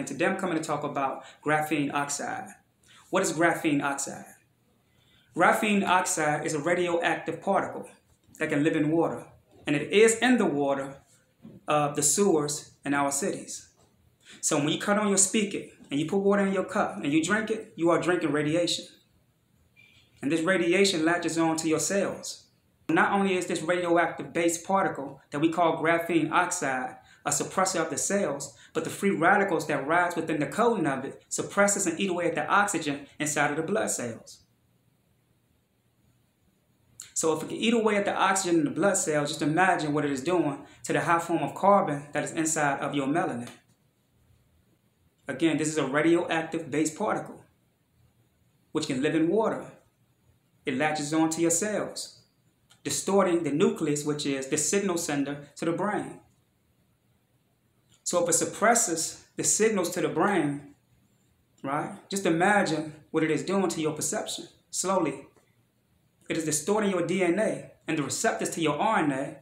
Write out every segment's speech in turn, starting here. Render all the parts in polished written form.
And today I'm coming to talk about graphene oxide. What is graphene oxide? Graphene oxide is a radioactive particle that can live in water, and it is in the water of the sewers in our cities. So when you cut on your spigot and you put water in your cup and you drink it, you are drinking radiation. And this radiation latches on to your cells. Not only is this radioactive base particle that we call graphene oxide a suppressor of the cells, but the free radicals that rise within the coating of it suppresses and eat away at the oxygen inside of the blood cells. So if it can eat away at the oxygen in the blood cells, just imagine what it is doing to the high form of carbon that is inside of your melanin. Again, this is a radioactive base particle, which can live in water. It latches on to your cells, distorting the nucleus, which is the signal sender to the brain. So if it suppresses the signals to the brain, right, just imagine what it is doing to your perception. Slowly, it is distorting your DNA and the receptors to your RNA,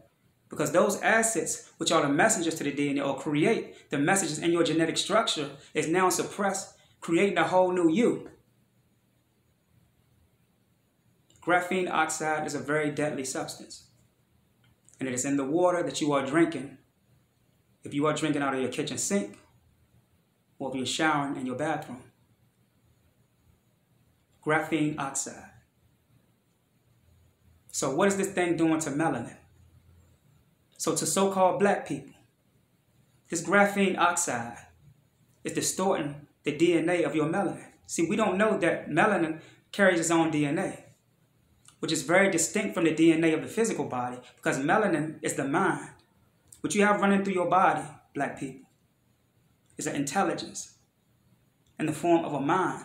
because those acids, which are the messengers to the DNA or create the messages in your genetic structure, is now suppressed, creating a whole new you. Graphene oxide is a very deadly substance, and it is in the water that you are drinking. If you are drinking out of your kitchen sink, or if you're showering in your bathroom. Graphene oxide. So what is this thing doing to melanin? So to so-called black people, this graphene oxide is distorting the DNA of your melanin. See, we don't know that melanin carries its own DNA, which is very distinct from the DNA of the physical body, because melanin is the mind. What you have running through your body, black people, is an intelligence in the form of a mind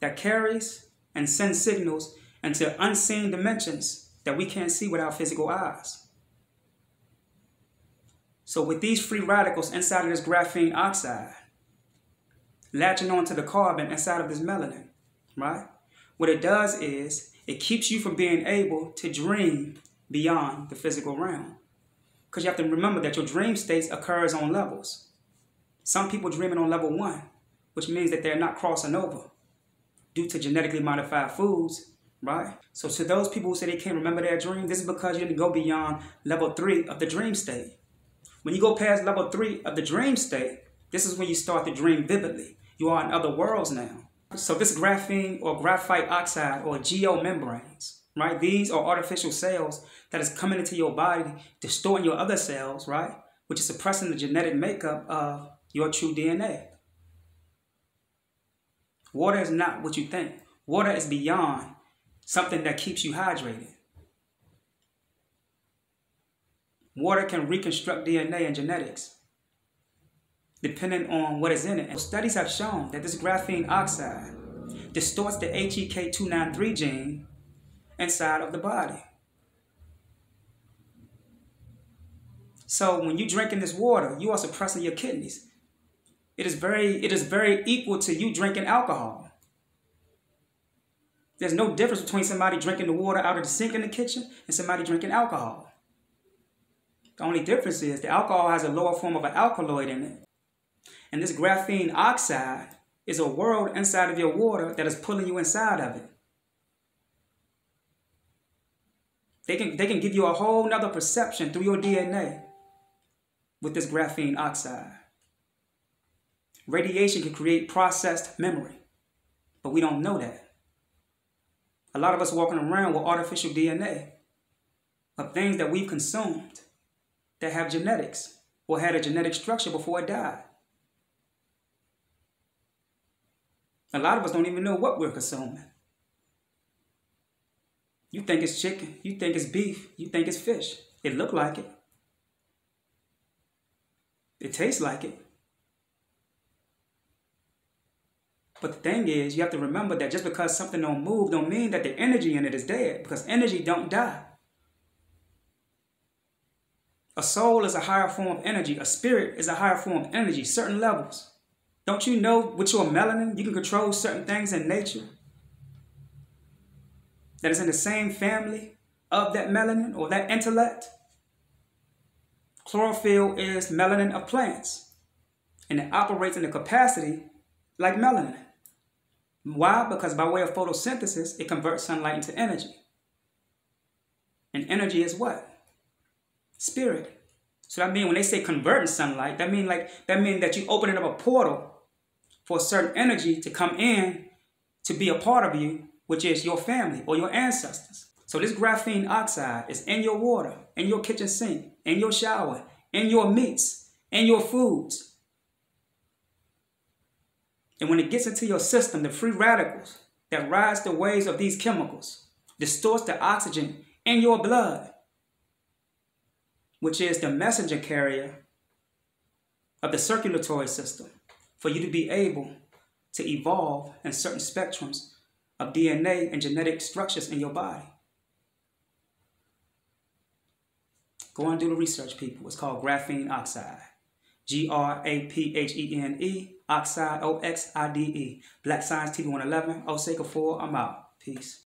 that carries and sends signals into unseen dimensions that we can't see with our physical eyes. So with these free radicals inside of this graphene oxide, latching onto the carbon inside of this melanin, right? What it does is it keeps you from being able to dream beyond the physical realm. Because you have to remember that your dream states occurs on levels. Some people dreaming on level 1, which means that they're not crossing over due to genetically modified foods, right? So to those people who say they can't remember their dream, this is because you didn't go beyond level 3 of the dream state. When you go past level 3 of the dream state, this is when you start to dream vividly. You are in other worlds now. So this graphene or graphite oxide or geomembranes, right? These are artificial cells that is coming into your body, distorting your other cells, right? Which is suppressing the genetic makeup of your true DNA. Water is not what you think. Water is beyond something that keeps you hydrated. Water can reconstruct DNA and genetics, depending on what is in it. And studies have shown that this graphene oxide distorts the HEK293 gene inside of the body. So when you're drinking this water, you are suppressing your kidneys. It is very equal to you drinking alcohol. There's no difference between somebody drinking the water out of the sink in the kitchen and somebody drinking alcohol. The only difference is the alcohol has a lower form of an alkaloid in it. And this graphene oxide is a world inside of your water that is pulling you inside of it. They can give you a whole nother perception through your DNA with this graphene oxide. Radiation can create processed memory, but we don't know that. A lot of us walking around with artificial DNA of things that we've consumed that have genetics or had a genetic structure before it died. A lot of us don't even know what we're consuming. You think it's chicken, you think it's beef, you think it's fish. It look like it. It tastes like it. But the thing is, you have to remember that just because something don't move don't mean that the energy in it is dead, because energy don't die. A soul is a higher form of energy. A spirit is a higher form of energy, certain levels. Don't you know with your melanin, you can control certain things in nature that is in the same family of that melanin or that intellect? Chlorophyll is melanin of plants. And it operates in a capacity like melanin. Why? Because by way of photosynthesis, it converts sunlight into energy. And energy is what? Spirit. So that means when they say converting sunlight, that means that you opening up a portal for a certain energy to come in to be a part of you, which is your family or your ancestors. So this graphene oxide is in your water, in your kitchen sink, in your shower, in your meats, in your foods. And when it gets into your system, the free radicals that rise the waves of these chemicals distorts the oxygen in your blood, which is the messenger carrier of the circulatory system for you to be able to evolve in certain spectrums of DNA and genetic structures in your body. Go and do the research, people. It's called graphene oxide. Graphene, oxide, OXIDE. Black Science TV 111. Osei Kufuor, I'm out. Peace.